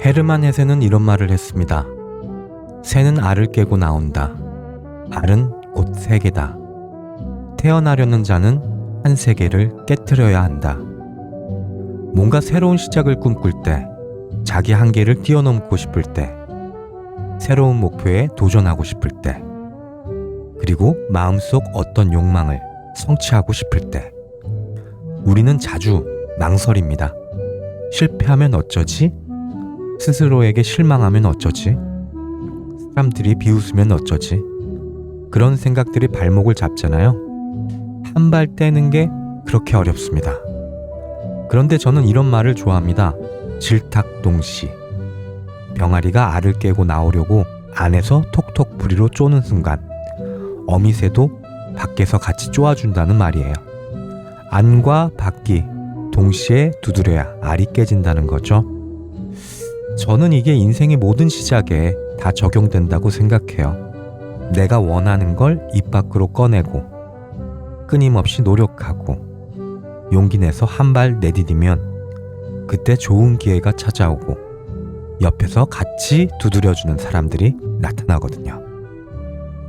헤르만 헤세는 이런 말을 했습니다. 새는 알을 깨고 나온다. 알은 곧 세계다. 태어나려는 자는 한 세계를 깨트려야 한다. 뭔가 새로운 시작을 꿈꿀 때, 자기 한계를 뛰어넘고 싶을 때, 새로운 목표에 도전하고 싶을 때, 그리고 마음속 어떤 욕망을 성취하고 싶을 때, 우리는 자주 망설입니다. 실패하면 어쩌지? 스스로에게 실망하면 어쩌지? 사람들이 비웃으면 어쩌지? 그런 생각들이 발목을 잡잖아요. 한 발 떼는 게 그렇게 어렵습니다. 그런데 저는 이런 말을 좋아합니다. 질탁동시. 병아리가 알을 깨고 나오려고 안에서 톡톡 부리로 쪼는 순간 어미새도 밖에서 같이 쪼아준다는 말이에요. 안과 밖이 동시에 두드려야 알이 깨진다는 거죠. 저는 이게 인생의 모든 시작에 다 적용된다고 생각해요. 내가 원하는 걸 입 밖으로 꺼내고 끊임없이 노력하고 용기 내서 한 발 내디디면 그때 좋은 기회가 찾아오고 옆에서 같이 두드려주는 사람들이 나타나거든요.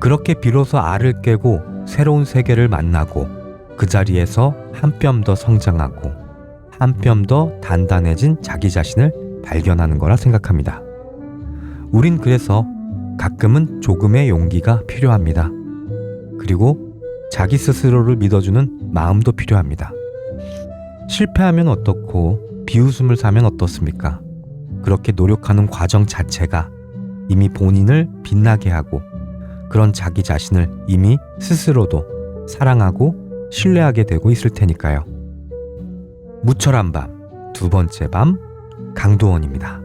그렇게 비로소 알을 깨고 새로운 세계를 만나고 그 자리에서 한 뼘 더 성장하고 한 뼘 더 단단해진 자기 자신을 발견하는 거라 생각합니다. 우린 그래서 가끔은 조금의 용기가 필요합니다. 그리고 자기 스스로를 믿어주는 마음도 필요합니다. 실패하면 어떻고 비웃음을 사면 어떻습니까? 그렇게 노력하는 과정 자체가 이미 본인을 빛나게 하고 그런 자기 자신을 이미 스스로도 사랑하고 신뢰하게 되고 있을 테니까요. 무철한 밤, 두 번째 밤, 강도원입니다.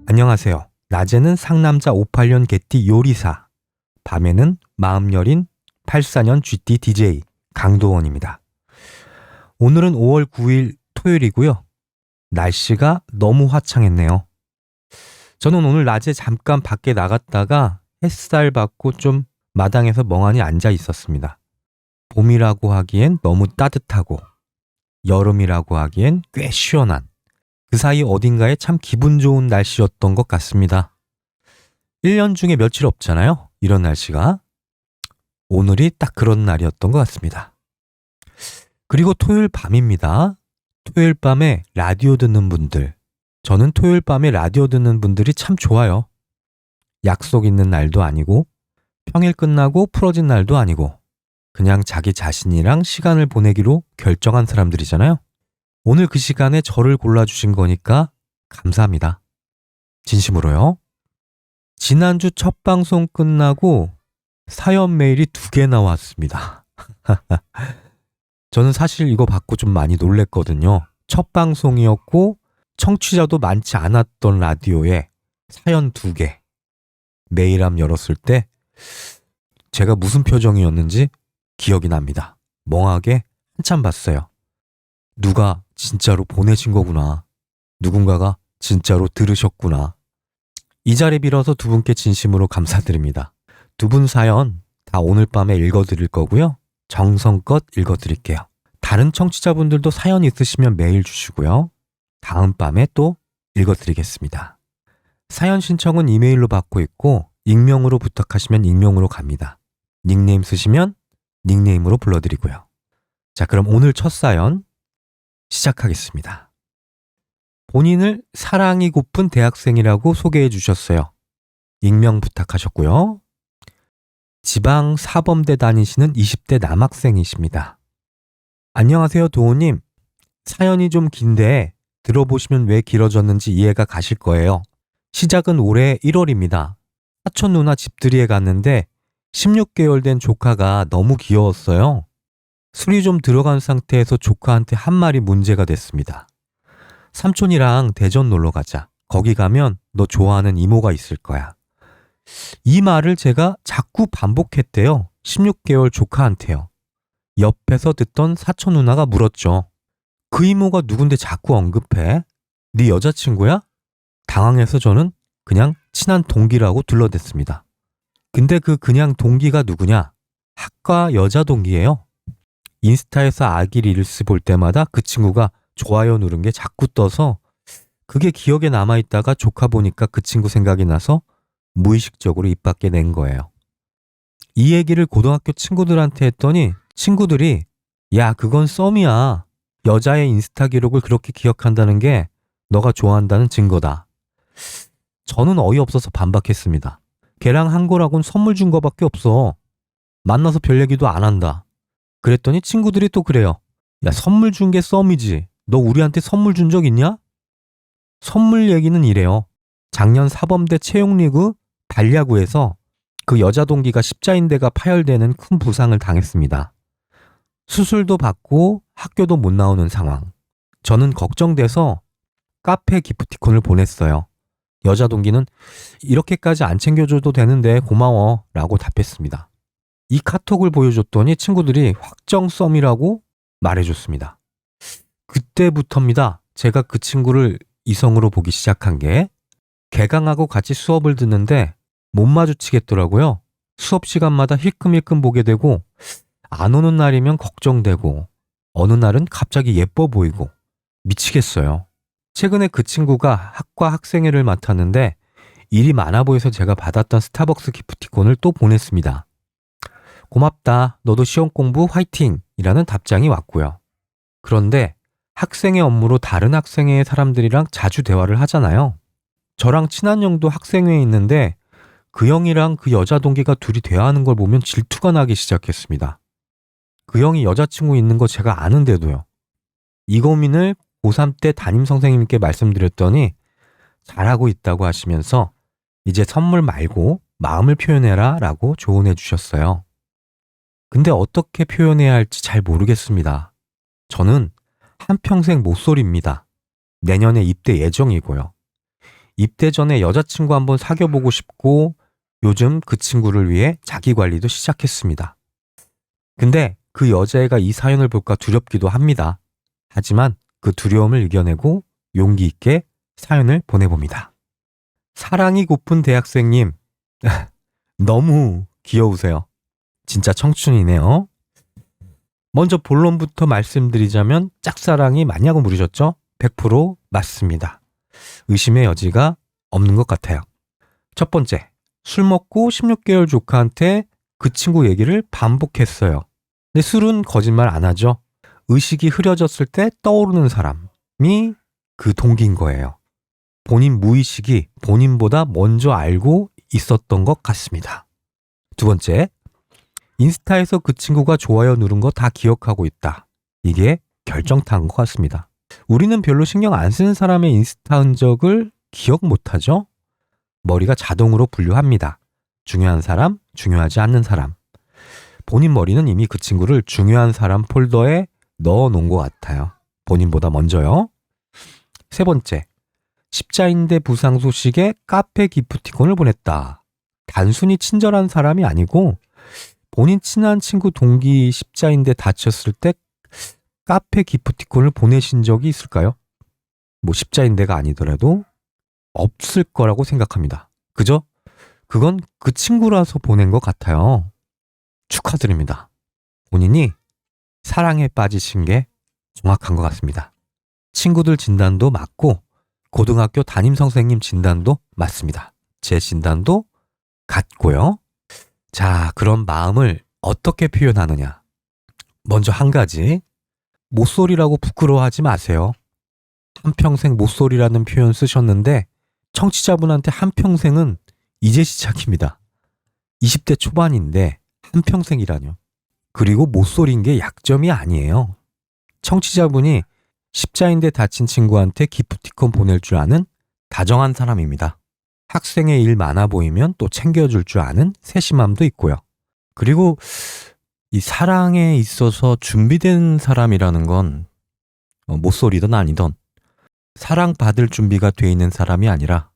안녕하세요. 낮에는 상남자 58년 개띠 요리사, 밤에는 마음 여린 84년 쥐띠 DJ 강도원입니다. 오늘은 5월 9일 토요일이고요. 날씨가 너무 화창했네요. 저는 오늘 낮에 잠깐 밖에 나갔다가 햇살 받고 좀 마당에서 멍하니 앉아 있었습니다. 봄이라고 하기엔 너무 따뜻하고 여름이라고 하기엔 꽤 시원한 그 사이 어딘가에 참 기분 좋은 날씨였던 것 같습니다. 1년 중에 며칠 없잖아요. 이런 날씨가. 오늘이 딱 그런 날이었던 것 같습니다. 그리고 토요일 밤입니다. 토요일 밤에 라디오 듣는 분들. 저는 토요일 밤에 라디오 듣는 분들이 참 좋아요. 약속 있는 날도 아니고 평일 끝나고 풀어진 날도 아니고 그냥 자기 자신이랑 시간을 보내기로 결정한 사람들이잖아요. 오늘 그 시간에 저를 골라주신 거니까 감사합니다. 진심으로요. 지난주 첫 방송 끝나고 사연 메일이 2개 나왔습니다. 저는 사실 이거 받고 좀 많이 놀랬거든요. 첫 방송이었고 청취자도 많지 않았던 라디오에 사연 2개. 메일함 열었을 때 제가 무슨 표정이었는지 기억이 납니다. 멍하게 한참 봤어요. 누가 진짜로 보내신 거구나. 누군가가 진짜로 들으셨구나. 이 자리 빌어서 두 분께 진심으로 감사드립니다. 두 분 사연 다 오늘 밤에 읽어드릴 거고요. 정성껏 읽어드릴게요. 다른 청취자분들도 사연 있으시면 메일 주시고요. 다음 밤에 또 읽어드리겠습니다. 사연 신청은 이메일로 받고 있고 익명으로 부탁하시면 익명으로 갑니다. 닉네임 쓰시면 닉네임으로 불러드리고요. 자, 그럼 오늘 첫 사연 시작하겠습니다. 본인을 사랑이 고픈 대학생이라고 소개해 주셨어요. 익명 부탁하셨고요. 지방 사범대 다니시는 20대 남학생이십니다. 안녕하세요, 도우님. 사연이 좀 긴데 들어보시면 왜 길어졌는지 이해가 가실 거예요. 시작은 올해 1월입니다. 사촌 누나 집들이에 갔는데 16개월 된 조카가 너무 귀여웠어요. 술이 좀 들어간 상태에서 조카한테 한 말이 문제가 됐습니다. 삼촌이랑 대전 놀러 가자. 거기 가면 너 좋아하는 이모가 있을 거야. 이 말을 제가 자꾸 반복했대요. 16개월 조카한테요. 옆에서 듣던 사촌 누나가 물었죠. 그 이모가 누군데 자꾸 언급해? 네 여자친구야? 당황해서 저는 그냥 친한 동기라고 둘러댔습니다. 근데 그냥 동기가 누구냐? 학과 여자 동기예요. 인스타에서 아기 릴스 볼 때마다 그 친구가 좋아요 누른 게 자꾸 떠서 그게 기억에 남아있다가 조카 보니까 그 친구 생각이 나서 무의식적으로 입 밖에 낸 거예요. 이 얘기를 고등학교 친구들한테 했더니 친구들이 야, 그건 썸이야. 여자의 인스타 기록을 그렇게 기억한다는 게 너가 좋아한다는 증거다. 저는 어이없어서 반박했습니다. 걔랑 한 거라곤 선물 준 거밖에 없어. 만나서 별 얘기도 안 한다. 그랬더니 친구들이 또 그래요. 야, 선물 준 게 썸이지. 너 우리한테 선물 준 적 있냐? 선물 얘기는 이래요. 작년 사범대 체육리그 발야구에서 그 여자 동기가 십자인대가 파열되는 큰 부상을 당했습니다. 수술도 받고 학교도 못 나오는 상황. 저는 걱정돼서 카페 기프티콘을 보냈어요. 여자 동기는 이렇게까지 안 챙겨줘도 되는데 고마워 라고 답했습니다. 이 카톡을 보여줬더니 친구들이 확정 썸이라고 말해줬습니다. 그때부터입니다. 제가 그 친구를 이성으로 보기 시작한 게 개강하고 같이 수업을 듣는데 못 마주치겠더라고요. 수업 시간마다 힐끔힐끔 보게 되고 안 오는 날이면 걱정되고 어느 날은 갑자기 예뻐 보이고 미치겠어요. 최근에 그 친구가 학과 학생회를 맡았는데 일이 많아 보여서 제가 받았던 스타벅스 기프티콘을 또 보냈습니다. 고맙다. 너도 시험 공부 화이팅! 이라는 답장이 왔고요. 그런데 학생회 업무로 다른 학생회의 사람들이랑 자주 대화를 하잖아요. 저랑 친한 형도 학생회에 있는데 그 형이랑 그 여자 동기가 둘이 대화하는 걸 보면 질투가 나기 시작했습니다. 그 형이 여자친구 있는 거 제가 아는데도요. 이 고민을 고3 때 담임 선생님께 말씀드렸더니 잘하고 있다고 하시면서 이제 선물 말고 마음을 표현해라 라고 조언해 주셨어요. 근데 어떻게 표현해야 할지 잘 모르겠습니다. 저는 한평생 모쏠입니다. 내년에 입대 예정이고요. 입대 전에 여자친구 한번 사귀어보고 싶고 요즘 그 친구를 위해 자기관리도 시작했습니다. 근데 그 여자애가 이 사연을 볼까 두렵기도 합니다. 하지만 그 두려움을 이겨내고 용기 있게 사연을 보내봅니다. 사랑이 고픈 대학생님, 너무 귀여우세요. 진짜 청춘이네요. 먼저 본론부터 말씀드리자면 짝사랑이 맞냐고 물으셨죠? 100% 맞습니다. 의심의 여지가 없는 것 같아요. 첫 번째, 술 먹고 16개월 조카한테 그 친구 얘기를 반복했어요. 근데 술은 거짓말 안 하죠. 의식이 흐려졌을 때 떠오르는 사람이 그 동기인 거예요. 본인 무의식이 본인보다 먼저 알고 있었던 것 같습니다. 두 번째, 인스타에서 그 친구가 좋아요 누른 거 다 기억하고 있다. 이게 결정타인 것 같습니다. 우리는 별로 신경 안 쓰는 사람의 인스타 흔적을 기억 못하죠? 머리가 자동으로 분류합니다. 중요한 사람, 중요하지 않는 사람. 본인 머리는 이미 그 친구를 중요한 사람 폴더에 넣어 놓은 것 같아요. 본인보다 먼저요. 세 번째, 십자인대 부상 소식에 카페 기프티콘을 보냈다. 단순히 친절한 사람이 아니고 본인 친한 친구 동기 십자인대 다쳤을 때 카페 기프티콘을 보내신 적이 있을까요? 뭐 십자인대가 아니더라도 없을 거라고 생각합니다. 그죠? 그건 그 친구라서 보낸 것 같아요. 축하드립니다. 본인이 사랑에 빠지신 게 정확한 것 같습니다. 친구들 진단도 맞고 고등학교 담임 선생님 진단도 맞습니다. 제 진단도 같고요. 자, 그런 마음을 어떻게 표현하느냐? 먼저 한 가지, 모쏠이라고 부끄러워하지 마세요. 한평생 모쏠이라는 표현 쓰셨는데 청취자분한테 한평생은 이제 시작입니다. 20대 초반인데 한평생이라뇨. 그리고 모쏠인 게 약점이 아니에요. 청취자분이 십자인대 다친 친구한테 기프티콘 보낼 줄 아는 다정한 사람입니다. 학생의 일 많아 보이면 또 챙겨줄 줄 아는 세심함도 있고요. 그리고 이 사랑에 있어서 준비된 사람이라는 건 모쏠이든 아니든 사랑받을 준비가 돼 있는 사람이 아니라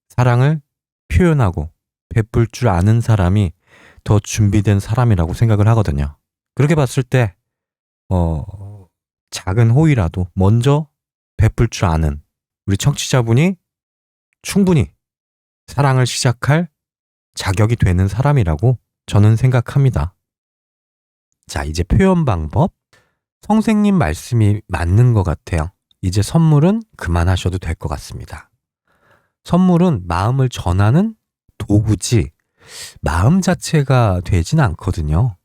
사랑을 표현하고 베풀 줄 아는 사람이 더 준비된 사람이라고 생각을 하거든요. 그렇게 봤을 때 작은 호의라도 먼저 베풀 줄 아는 우리 청취자분이 충분히 사랑을 시작할 자격이 되는 사람이라고 저는 생각합니다. 자, 이제 표현 방법. 선생님 말씀이 맞는 것 같아요. 이제 선물은 그만하셔도 될 것 같습니다. 선물은 마음을 전하는 도구지 마음 자체가 되진 않거든요.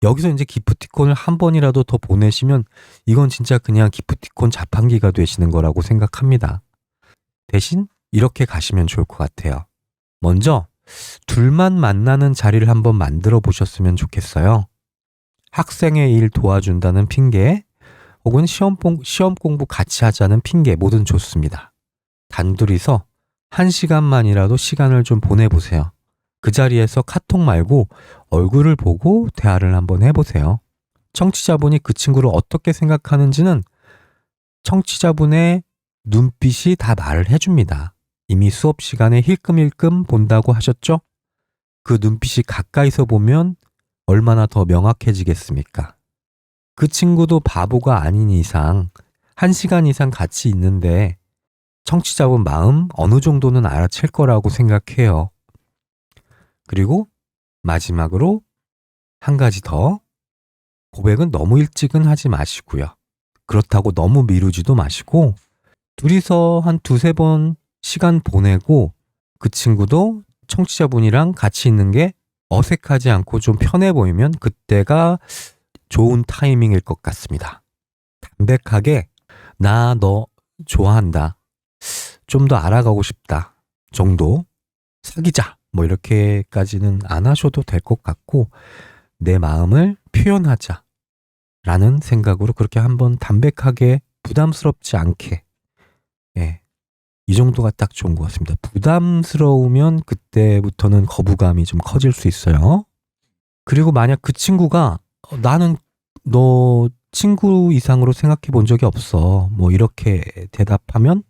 여기서 이제 기프티콘을 한 번이라도 더 보내시면 이건 진짜 그냥 기프티콘 자판기가 되시는 거라고 생각합니다. 대신 이렇게 가시면 좋을 것 같아요. 먼저 둘만 만나는 자리를 한번 만들어 보셨으면 좋겠어요. 학생의 일 도와준다는 핑계 혹은 시험 공부 같이 하자는 핑계 뭐든 좋습니다. 단둘이서 1시간만이라도 시간을 좀 보내보세요. 그 자리에서 카톡 말고 얼굴을 보고 대화를 한번 해보세요. 청취자분이 그 친구를 어떻게 생각하는지는 청취자분의 눈빛이 다 말을 해줍니다. 이미 수업 시간에 힐끔힐끔 본다고 하셨죠? 그 눈빛이 가까이서 보면 얼마나 더 명확해지겠습니까? 그 친구도 바보가 아닌 이상 1시간 이상 같이 있는데 청취자분 마음 어느 정도는 알아챌 거라고 생각해요. 그리고 마지막으로 한 가지 더. 고백은 너무 일찍은 하지 마시고요. 그렇다고 너무 미루지도 마시고 둘이서 한 2-3번 시간 보내고 그 친구도 청취자분이랑 같이 있는 게 어색하지 않고 좀 편해 보이면 그때가 좋은 타이밍일 것 같습니다. 담백하게 나 너 좋아한다. 좀 더 알아가고 싶다. 정도. 사귀자. 뭐 이렇게까지는 안 하셔도 될 것 같고 내 마음을 표현하자. 라는 생각으로 그렇게 한번 담백하게 부담스럽지 않게 이 정도가 딱 좋은 것 같습니다. 부담스러우면 그때부터는 거부감이 좀 커질 수 있어요. 그리고 만약 그 친구가 나는 너 친구 이상으로 생각해 본 적이 없어. 뭐 이렇게 대답하면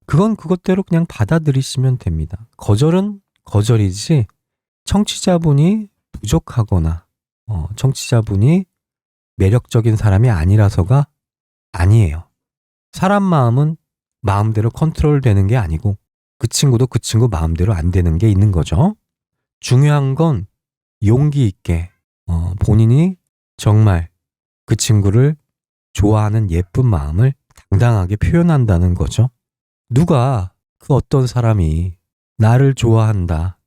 그건 그것대로 그냥 받아들이시면 됩니다. 거절은 거절이지 청취자분이 부족하거나 청취자분이 매력적인 사람이 아니라서가 아니에요. 사람 마음은 마음대로 컨트롤 되는 게 아니고 그 친구도 그 친구 마음대로 안 되는 게 있는 거죠. 중요한 건 용기 있게 본인이 정말 그 친구를 좋아하는 예쁜 마음을 당당하게 표현한다는 거죠. 누가 그 어떤 사람이 나를 좋아한다,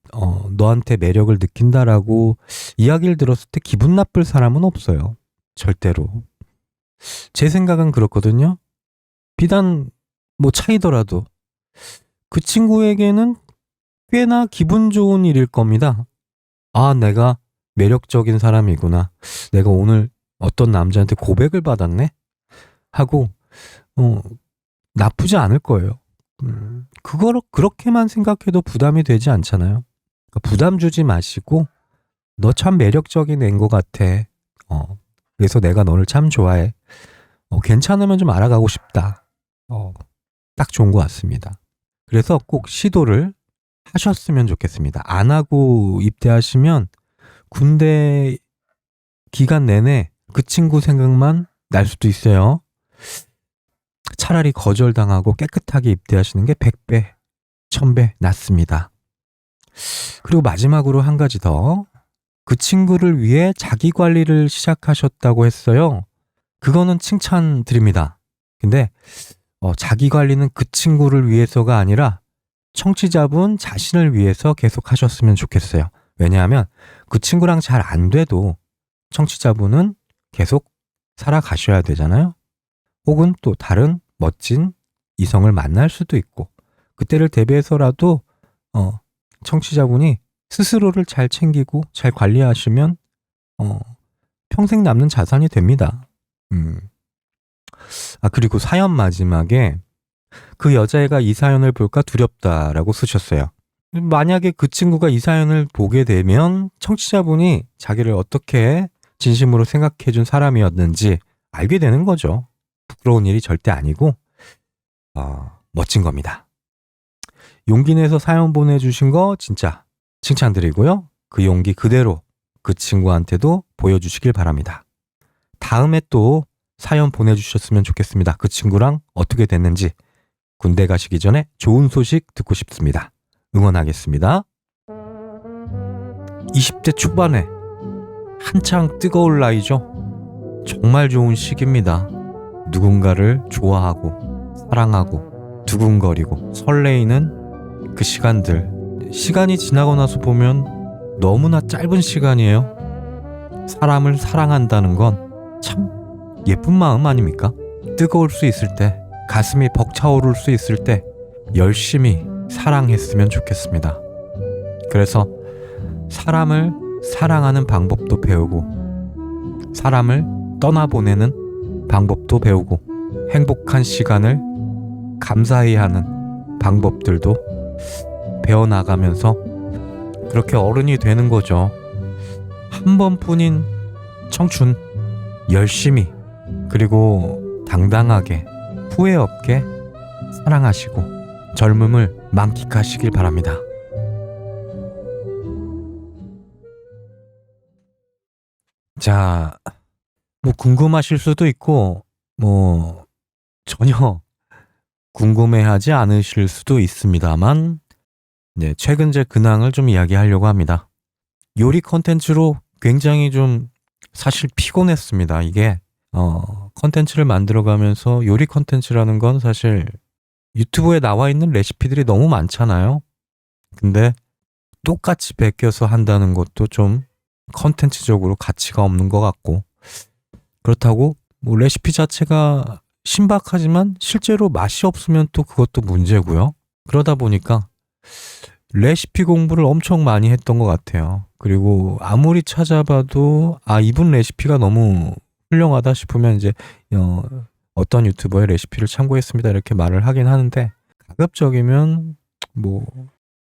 너한테 매력을 느낀다라고 이야기를 들었을 때 기분 나쁠 사람은 없어요. 절대로. 제 생각은 그렇거든요. 비단 뭐 차이더라도 그 친구에게는 꽤나 기분 좋은 일일 겁니다. 아, 내가 매력적인 사람이구나. 내가 오늘 어떤 남자한테 고백을 받았네? 하고 나쁘지 않을 거예요. 그거를 그렇게만 생각해도 부담이 되지 않잖아요. 그러니까 부담 주지 마시고 너 참 매력적인 애인 것 같아. 그래서 내가 너를 참 좋아해. 괜찮으면 좀 알아가고 싶다. 딱 좋은 것 같습니다. 그래서 꼭 시도를 하셨으면 좋겠습니다. 안 하고 입대하시면 군대 기간 내내 그 친구 생각만 날 수도 있어요. 차라리 거절당하고 깨끗하게 입대하시는 게 100배, 1000배 낫습니다. 그리고 마지막으로 한 가지 더. 그 친구를 위해 자기 관리를 시작하셨다고 했어요. 그거는 칭찬드립니다. 근데 자기 관리는 그 친구를 위해서가 아니라 청취자분 자신을 위해서 계속 하셨으면 좋겠어요. 왜냐하면 그 친구랑 잘 안 돼도 청취자분은 계속 살아가셔야 되잖아요. 혹은 또 다른 멋진 이성을 만날 수도 있고 그때를 대비해서라도 청취자분이 스스로를 잘 챙기고 잘 관리하시면 평생 남는 자산이 됩니다. 그리고 사연 마지막에 그 여자애가 이 사연을 볼까 두렵다라고 쓰셨어요. 만약에 그 친구가 이 사연을 보게 되면 청취자분이 자기를 어떻게 진심으로 생각해 준 사람이었는지 알게 되는 거죠. 부끄러운 일이 절대 아니고 멋진 겁니다. 용기 내서 사연 보내주신 거 진짜 칭찬드리고요. 그 용기 그대로 그 친구한테도 보여주시길 바랍니다. 다음에 또 사연 보내주셨으면 좋겠습니다. 그 친구랑 어떻게 됐는지 군대 가시기 전에 좋은 소식 듣고 싶습니다. 응원하겠습니다. 20대 초반에 한창 뜨거울 나이죠. 정말 좋은 시기입니다. 누군가를 좋아하고 사랑하고 두근거리고 설레이는 그 시간들. 시간이 지나고 나서 보면 너무나 짧은 시간이에요. 사람을 사랑한다는 건 참 예쁜 마음 아닙니까? 뜨거울 수 있을 때, 가슴이 벅차오를 수 있을 때 열심히 사랑했으면 좋겠습니다. 그래서 사람을 사랑하는 방법도 배우고, 사람을 떠나보내는 방법도 배우고, 행복한 시간을 감사히 하는 방법들도 배워나가면서 그렇게 어른이 되는 거죠. 한 번뿐인 청춘, 열심히 그리고 당당하게 후회 없게 사랑하시고 젊음을 만끽하시길 바랍니다. 자, 뭐 궁금하실 수도 있고 뭐 전혀 궁금해하지 않으실 수도 있습니다만, 네, 최근 제 근황을 좀 이야기하려고 합니다. 요리 컨텐츠로 굉장히 좀 사실 피곤했습니다. 이게 컨텐츠를 만들어가면서 요리 컨텐츠라는 건 사실 유튜브에 나와 있는 레시피들이 너무 많잖아요. 근데 똑같이 베껴서 한다는 것도 좀 컨텐츠적으로 가치가 없는 것 같고, 그렇다고 뭐 레시피 자체가 신박하지만 실제로 맛이 없으면 또 그것도 문제고요. 그러다 보니까 레시피 공부를 엄청 많이 했던 것 같아요. 그리고 아무리 찾아봐도 이분 레시피가 너무 훌륭하다 싶으면 이제 어떤 유튜버의 레시피를 참고했습니다 이렇게 말을 하긴 하는데, 가급적이면 뭐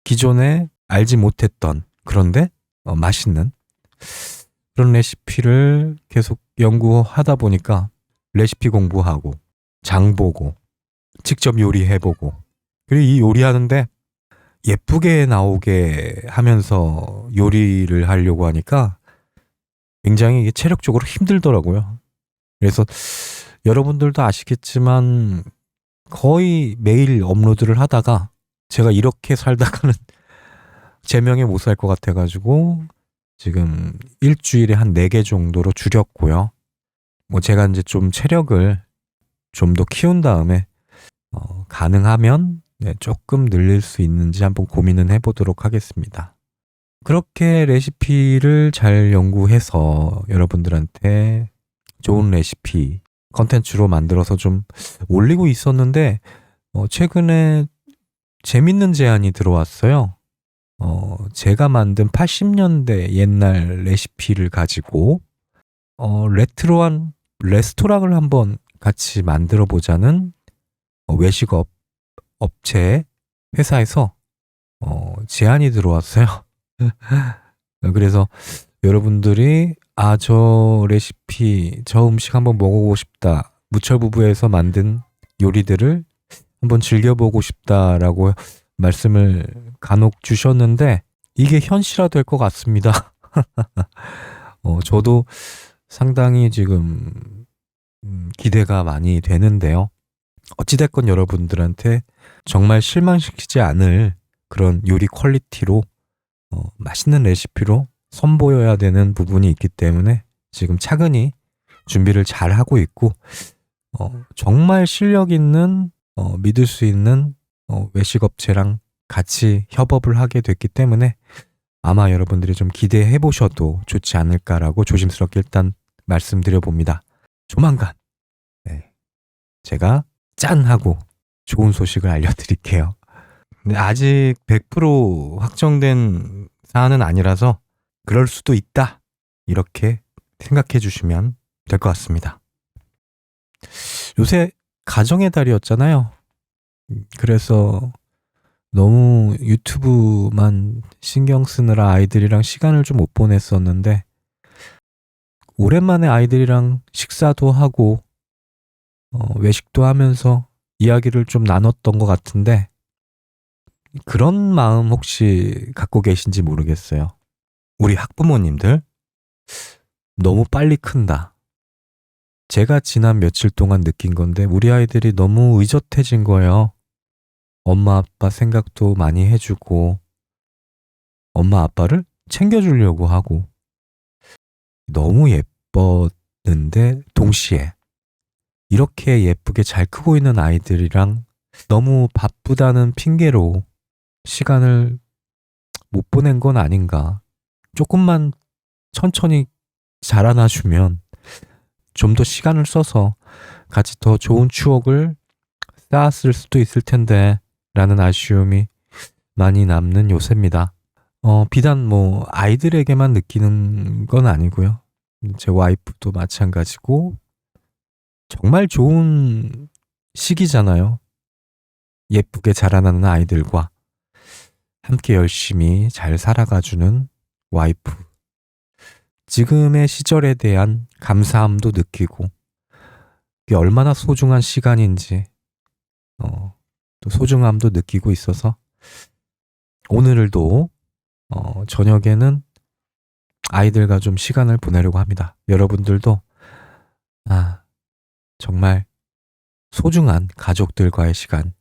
기존에 알지 못했던 그런데 맛있는 그런 레시피를 계속 연구하다 보니까 레시피 공부하고 장 보고 직접 요리해보고, 그리고 이 요리하는데 예쁘게 나오게 하면서 요리를 하려고 하니까 굉장히 이게 체력적으로 힘들더라고요. 그래서 여러분들도 아시겠지만 거의 매일 업로드를 하다가 제가 이렇게 살다가는 제명에 못 살 것 같아가지고 지금 일주일에 한 4개 정도로 줄였고요. 뭐 제가 이제 좀 체력을 좀 더 키운 다음에 가능하면 조금 늘릴 수 있는지 한번 고민은 해보도록 하겠습니다. 그렇게 레시피를 잘 연구해서 여러분들한테 좋은 레시피 컨텐츠로 만들어서 좀 올리고 있었는데 최근에 재밌는 제안이 들어왔어요. 제가 만든 80년대 옛날 레시피를 가지고 레트로한 레스토랑을 한번 같이 만들어 보자는 외식업 업체 회사에서 제안이 들어왔어요. 그래서 여러분들이 저 레시피, 저 음식 한번 먹어보고 싶다, 무철부부에서 만든 요리들을 한번 즐겨보고 싶다라고 말씀을 간혹 주셨는데 이게 현실화될 것 같습니다. 저도 상당히 지금 기대가 많이 되는데요. 어찌됐건 여러분들한테 정말 실망시키지 않을 그런 요리 퀄리티로 맛있는 레시피로 선보여야 되는 부분이 있기 때문에 지금 차근히 준비를 잘 하고 있고, 정말 실력 있는 믿을 수 있는 외식업체랑 같이 협업을 하게 됐기 때문에 아마 여러분들이 좀 기대해 보셔도 좋지 않을까라고 조심스럽게 일단 말씀드려 봅니다. 조만간 제가 짠 하고 좋은 소식을 알려드릴게요. 근데 아직 100% 확정된 사안은 아니라서 그럴 수도 있다, 이렇게 생각해 주시면 될 것 같습니다. 요새 가정의 달이었잖아요. 그래서 너무 유튜브만 신경 쓰느라 아이들이랑 시간을 좀 못 보냈었는데 오랜만에 아이들이랑 식사도 하고 외식도 하면서 이야기를 좀 나눴던 것 같은데, 그런 마음 혹시 갖고 계신지 모르겠어요. 우리 학부모님들 너무 빨리 큰다. 제가 지난 며칠 동안 느낀 건데 우리 아이들이 너무 의젓해진 거예요. 엄마 아빠 생각도 많이 해주고 엄마 아빠를 챙겨주려고 하고, 너무 예뻤는데 동시에 이렇게 예쁘게 잘 크고 있는 아이들이랑 너무 바쁘다는 핑계로 시간을 못 보낸 건 아닌가. 조금만 천천히 자라나주면 좀 더 시간을 써서 같이 더 좋은 추억을 쌓았을 수도 있을 텐데 라는 아쉬움이 많이 남는 요새입니다. 비단 뭐 아이들에게만 느끼는 건 아니고요. 제 와이프도 마찬가지고 정말 좋은 시기잖아요. 예쁘게 자라나는 아이들과 함께 열심히 잘 살아가주는 와이프. 지금의 시절에 대한 감사함도 느끼고 이게 얼마나 소중한 시간인지 또 소중함도 느끼고 있어서 오늘도 저녁에는 아이들과 좀 시간을 보내려고 합니다. 여러분들도 정말 소중한 가족들과의 시간,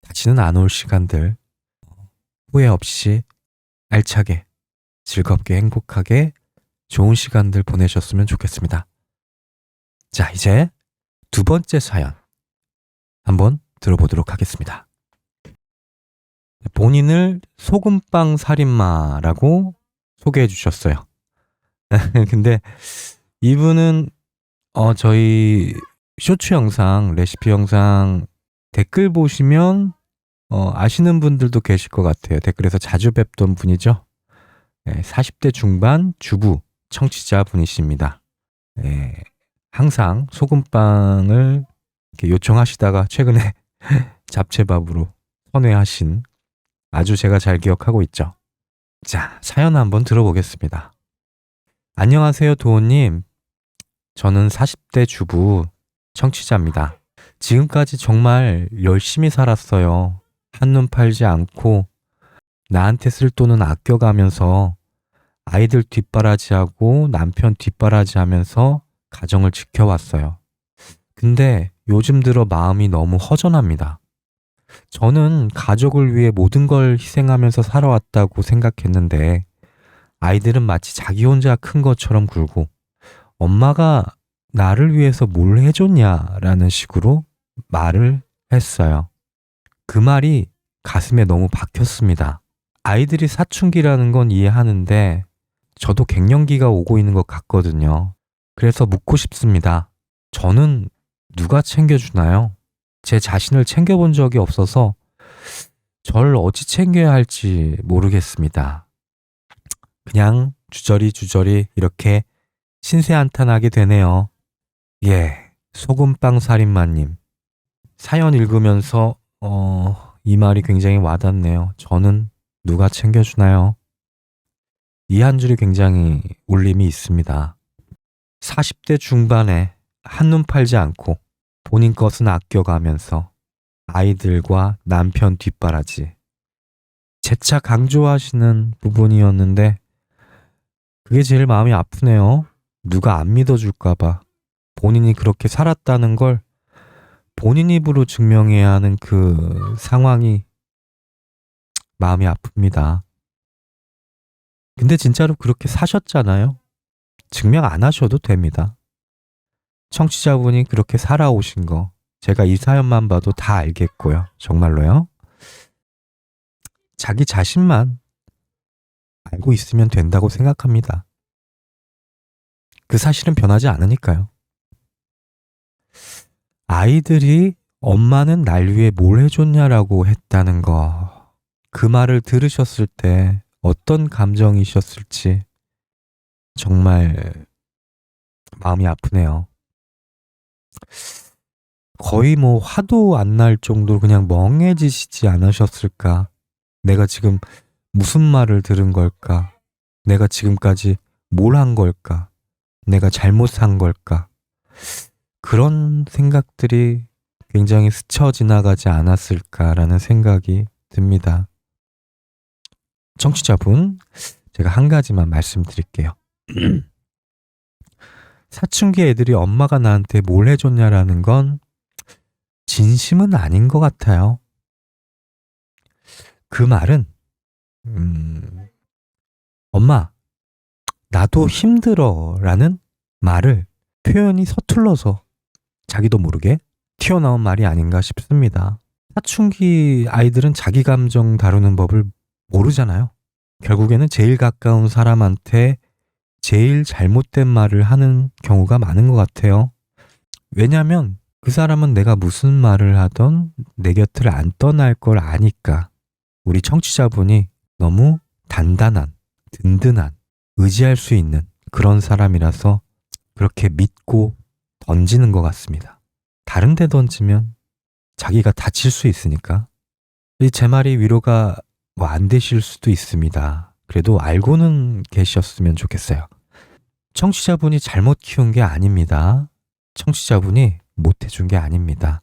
다시는 안 올 시간들 후회 없이 알차게 즐겁게 행복하게 좋은 시간들 보내셨으면 좋겠습니다. 자, 이제 두 번째 사연 한번 들어보도록 하겠습니다. 본인을 소금빵 살인마라고 소개해 주셨어요. 근데 이분은 저희 쇼츠 영상, 레시피 영상 댓글 보시면 아시는 분들도 계실 것 같아요. 댓글에서 자주 뵙던 분이죠. 40대 중반 주부 청취자 분이십니다. 항상 소금빵을 이렇게 요청하시다가 최근에 잡채밥으로 선회하신 아주 제가 잘 기억하고 있죠. 자, 사연 한번 들어보겠습니다. 안녕하세요, 도호님. 저는 40대 주부 청취자입니다. 지금까지 정말 열심히 살았어요. 한눈 팔지 않고 나한테 쓸 돈은 아껴가면서 아이들 뒷바라지하고 남편 뒷바라지하면서 가정을 지켜왔어요. 근데 요즘 들어 마음이 너무 허전합니다. 저는 가족을 위해 모든 걸 희생하면서 살아왔다고 생각했는데 아이들은 마치 자기 혼자 큰 것처럼 굴고 엄마가 나를 위해서 뭘 해줬냐라는 식으로 말을 했어요. 그 말이 가슴에 너무 박혔습니다. 아이들이 사춘기라는 건 이해하는데 저도 갱년기가 오고 있는 것 같거든요. 그래서 묻고 싶습니다. 저는 누가 챙겨주나요? 제 자신을 챙겨본 적이 없어서 절 어찌 챙겨야 할지 모르겠습니다. 그냥 주저리 이렇게 신세한탄하게 되네요. 소금빵 살인마님. 사연 읽으면서 이 말이 굉장히 와닿네요. 저는 누가 챙겨주나요? 이 한 줄이 굉장히 울림이 있습니다. 40대 중반에 한눈 팔지 않고 본인 것은 아껴가면서 아이들과 남편 뒷바라지. 재차 강조하시는 부분이었는데 그게 제일 마음이 아프네요. 누가 안 믿어줄까봐 본인이 그렇게 살았다는 걸 본인 입으로 증명해야 하는 그 상황이 마음이 아픕니다. 근데 진짜로 그렇게 사셨잖아요. 증명 안 하셔도 됩니다. 청취자분이 그렇게 살아오신 거 제가 이 사연만 봐도 다 알겠고요. 정말로요. 자기 자신만 알고 있으면 된다고 생각합니다. 그 사실은 변하지 않으니까요. 아이들이 엄마는 날 위해 뭘 해줬냐라고 했다는 거, 그 말을 들으셨을 때 어떤 감정이셨을지 정말 마음이 아프네요. 거의 뭐 화도 안 날 정도로 그냥 멍해지시지 않으셨을까? 내가 지금 무슨 말을 들은 걸까? 내가 지금까지 뭘 한 걸까? 내가 잘못한 걸까? 그런 생각들이 굉장히 스쳐 지나가지 않았을까라는 생각이 듭니다. 청취자분, 제가 한 가지만 말씀드릴게요. 사춘기 애들이 엄마가 나한테 뭘 해줬냐라는 건 진심은 아닌 것 같아요. 그 말은 엄마, 나도 힘들어 라는 말을 표현이 서툴러서 자기도 모르게 튀어나온 말이 아닌가 싶습니다. 사춘기 아이들은 자기 감정 다루는 법을 모르잖아요. 결국에는 제일 가까운 사람한테 제일 잘못된 말을 하는 경우가 많은 것 같아요. 왜냐하면 그 사람은 내가 무슨 말을 하던 내 곁을 안 떠날 걸 아니까. 우리 청취자분이 너무 단단한, 든든한, 의지할 수 있는 그런 사람이라서 그렇게 믿고 던지는 것 같습니다. 다른 데 던지면 자기가 다칠 수 있으니까. 제 말이 위로가 안 되실 수도 있습니다. 그래도 알고는 계셨으면 좋겠어요. 청취자분이 잘못 키운 게 아닙니다. 청취자분이 못해준 게 아닙니다.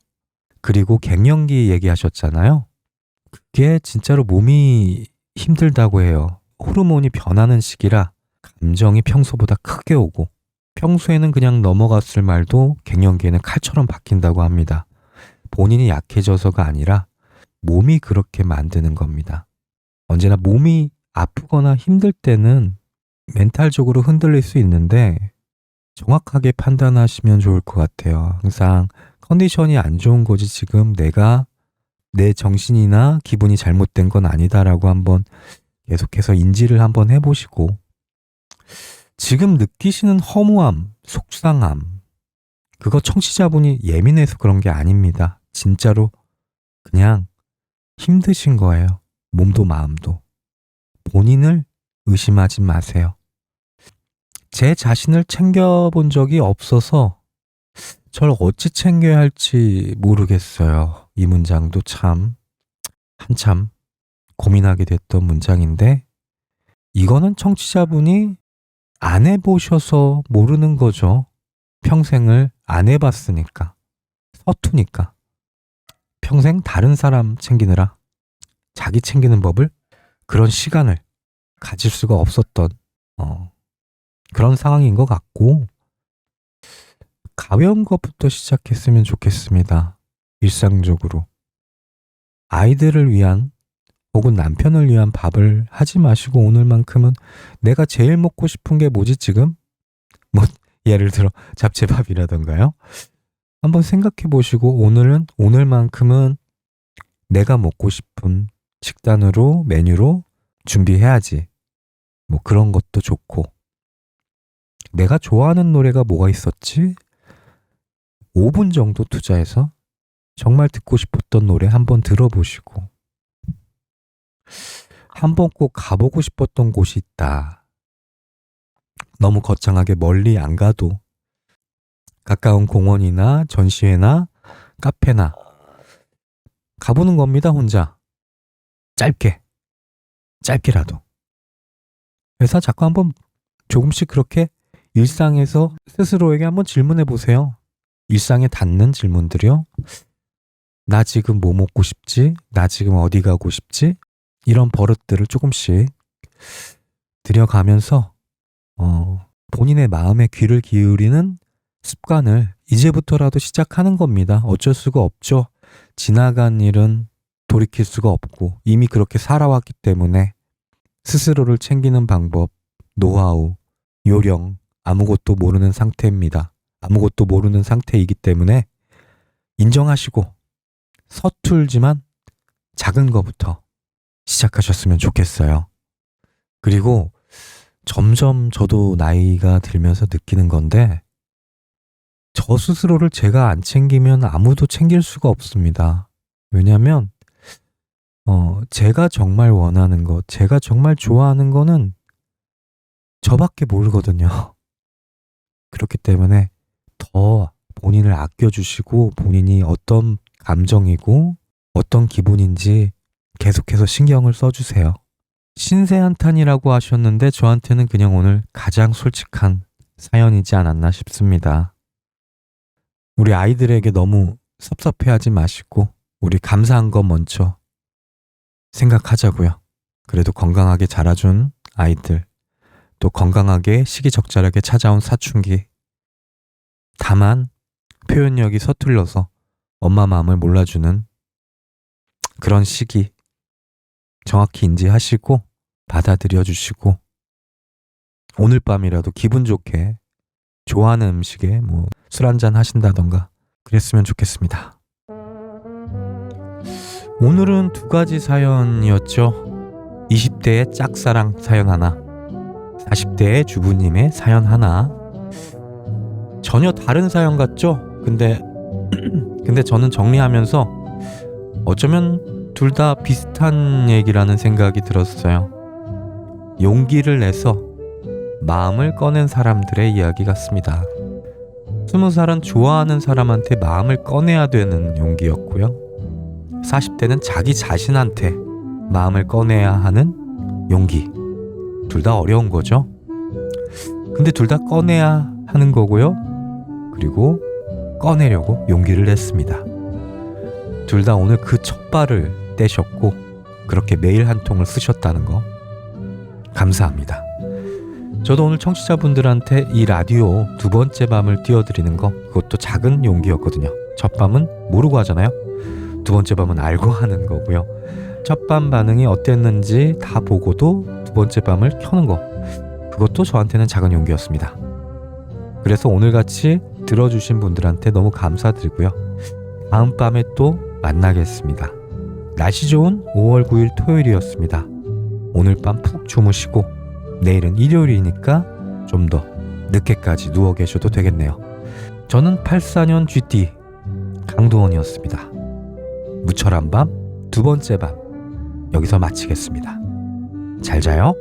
그리고 갱년기 얘기하셨잖아요. 그게 진짜로 몸이 힘들다고 해요. 호르몬이 변하는 시기라 감정이 평소보다 크게 오고 평소에는 그냥 넘어갔을 말도 갱년기에는 칼처럼 박힌다고 합니다. 본인이 약해져서가 아니라 몸이 그렇게 만드는 겁니다. 언제나 몸이 아프거나 힘들 때는 멘탈적으로 흔들릴 수 있는데 정확하게 판단하시면 좋을 것 같아요. 항상 컨디션이 안 좋은 거지 지금 내가 내 정신이나 기분이 잘못된 건 아니다라고 한번 계속해서 인지를 한번 해보시고 지금 느끼시는 허무함, 속상함 그거 청취자분이 예민해서 그런 게 아닙니다. 진짜로 그냥 힘드신 거예요. 몸도 마음도. 본인을 의심하지 마세요. 제 자신을 챙겨본 적이 없어서 저를 어찌 챙겨야 할지 모르겠어요. 이 문장도 참 한참 고민하게 됐던 문장인데 이거는 청취자분이 안 해보셔서 모르는 거죠. 평생을 안 해봤으니까 서투니까 평생 다른 사람 챙기느라 자기 챙기는 법을 그런 시간을 가질 수가 없었던 그런 상황인 것 같고 가벼운 것부터 시작했으면 좋겠습니다. 일상적으로 아이들을 위한 혹은 남편을 위한 밥을 하지 마시고 오늘만큼은 내가 제일 먹고 싶은 게 뭐지 지금? 뭐 예를 들어 잡채밥이라던가요. 한번 생각해 보시고 오늘만큼은 내가 먹고 싶은 식단으로 메뉴로 준비해야지. 뭐 그런 것도 좋고 내가 좋아하는 노래가 뭐가 있었지? 5분 정도 투자해서 정말 듣고 싶었던 노래 한번 들어보시고 한번 꼭 가보고 싶었던 곳이 있다. 너무 거창하게 멀리 안 가도 가까운 공원이나 전시회나 카페나 가보는 겁니다. 혼자 짧게라도 그래서 자꾸 한번 조금씩 그렇게 일상에서 스스로에게 한번 질문해 보세요. 일상에 닿는 질문들이요. 나 지금 뭐 먹고 싶지? 나 지금 어디 가고 싶지? 이런 버릇들을 조금씩 들여가면서 본인의 마음에 귀를 기울이는 습관을 이제부터라도 시작하는 겁니다. 어쩔 수가 없죠. 지나간 일은 돌이킬 수가 없고 이미 그렇게 살아왔기 때문에 스스로를 챙기는 방법, 노하우, 요령 아무것도 모르는 상태입니다. 아무것도 모르는 상태이기 때문에 인정하시고 서툴지만 작은 거부터 시작하셨으면 좋겠어요. 그리고 점점 저도 나이가 들면서 느끼는 건데 저 스스로를 제가 안 챙기면 아무도 챙길 수가 없습니다. 왜냐하면 제가 정말 원하는 것, 제가 정말 좋아하는 거는 저밖에 모르거든요. 그렇기 때문에 더 본인을 아껴주시고 본인이 어떤 감정이고 어떤 기분인지 계속해서 신경을 써주세요. 신세한탄이라고 하셨는데 저한테는 그냥 오늘 가장 솔직한 사연이지 않았나 싶습니다. 우리 아이들에게 너무 섭섭해하지 마시고 우리 감사한 것 먼저 생각하자고요. 그래도 건강하게 자라준 아이들, 또 건강하게 시기적절하게 찾아온 사춘기. 다만 표현력이 서툴러서 엄마 마음을 몰라주는 그런 시기 정확히 인지하시고 받아들여 주시고 오늘 밤이라도 기분 좋게 좋아하는 음식에 뭐 술 한잔 하신다던가 그랬으면 좋겠습니다. 오늘은 2가지 사연이었죠. 20대의 짝사랑 사연 하나, 40대의 주부님의 사연 하나. 전혀 다른 사연 같죠? 근데 저는 정리하면서 어쩌면 둘 다 비슷한 얘기라는 생각이 들었어요. 용기를 내서 마음을 꺼낸 사람들의 이야기 같습니다. 20살은 좋아하는 사람한테 마음을 꺼내야 되는 용기였고요. 40대는 자기 자신한테 마음을 꺼내야 하는 용기. 둘 다 어려운 거죠. 근데 둘 다 꺼내야 하는 거고요. 그리고 꺼내려고 용기를 냈습니다. 둘 다 오늘 그 첫 발을 떼셨고 그렇게 메일 한 통을 쓰셨다는 거 감사합니다. 저도 오늘 청취자분들한테 이 라디오 2번째 밤을 띄워드리는 거 그것도 작은 용기였거든요. 첫 밤은 모르고 하잖아요. 2번째 밤은 알고 하는 거고요. 첫 밤 반응이 어땠는지 다 보고도 2번째 밤을 켜는 거 그것도 저한테는 작은 용기였습니다. 그래서 오늘같이 들어주신 분들한테 너무 감사드리고요. 다음 밤에 또 만나겠습니다. 날씨 좋은 5월 9일 토요일이었습니다. 오늘 밤 푹 주무시고 내일은 일요일이니까 좀 더 늦게까지 누워 계셔도 되겠네요. 저는 84년 GT 강두원이었습니다. 무철한 밤 2번째 밤 여기서 마치겠습니다. 잘 자요.